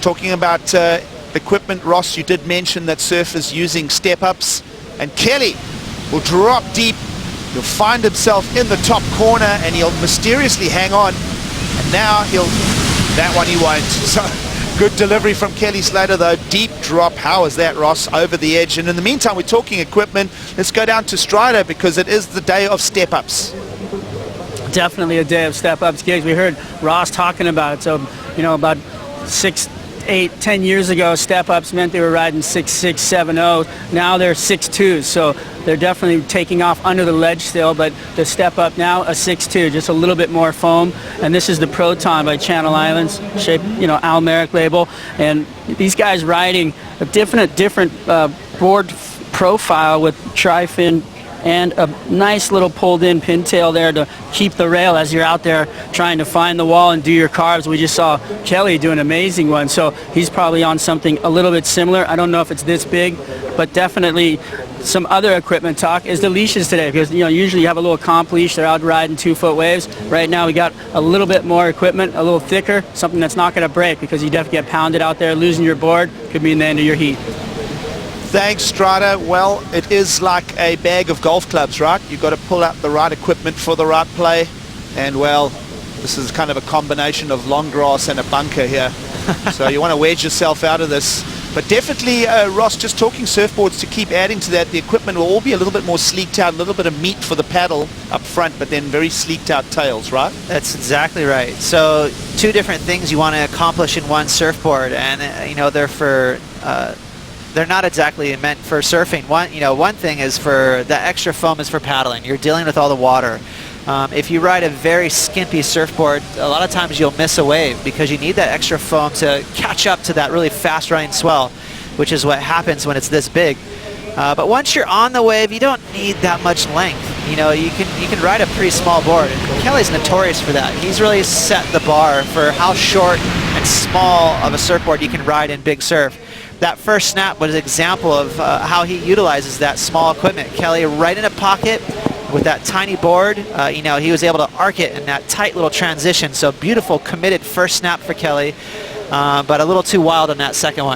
Talking about equipment, Ross, you did mention that Surf is using step-ups, and Kelly will drop deep. He'll find himself in the top corner, and he'll mysteriously hang on. And now that one he won't. So good delivery from Kelly Slater, though. Deep drop. How is that, Ross? Over the edge. And in the meantime, we're talking equipment. Let's go down to Strider, because it is the day of step-ups. Definitely a day of step-ups gigs. We heard Ross talking about it. So, you know, about 6, 8, 10 years ago, step-ups meant they were riding 6.6, 7.0. Now they're 6.2s. So they're definitely taking off under the ledge still, but the step-up now, a 6.2, just a little bit more foam. And this is the Proton by Channel Islands, shaped, you know, Al Merrick label. And these guys riding a different board profile with tri-fin and a nice little pulled-in pintail there to keep the rail as you're out there trying to find the wall and do your carves. We just saw Kelly do an amazing one, so he's probably on something a little bit similar. I don't know if it's this big, but definitely some other equipment talk is the leashes today, because, you know, usually you have a little comp leash, they're out riding 2-foot waves. Right now we got a little bit more equipment, a little thicker, something that's not going to break, because you definitely get pounded out there, losing your board, could be in the end of your heat. Thanks, Strider. Well, it is like a bag of golf clubs, right? You've got to pull out the right equipment for the right play. And, well, this is kind of a combination of long grass and a bunker here. So you want to wedge yourself out of this. But definitely, Ross, just talking surfboards, to keep adding to that, the equipment will all be a little bit more sleeked out, a little bit of meat for the paddle up front, but then very sleeked out tails, right? That's exactly right. So two different things you want to accomplish in one surfboard, and, you know, they're not exactly meant for surfing. One thing is for the extra foam is for paddling. You're dealing with all the water. If you ride a very skimpy surfboard, a lot of times you'll miss a wave because you need that extra foam to catch up to that really fast running swell, which is what happens when it's this big. But once you're on the wave, you don't need that much length. You know, you can ride a pretty small board, and Kelly's notorious for that. He's really set the bar for how short and small of a surfboard you can ride in big surf. That first snap was an example of how he utilizes that small equipment. Kelly right in a pocket with that tiny board. You know, he was able to arc it in that tight little transition. So beautiful, committed first snap for Kelly, but a little too wild on that second one.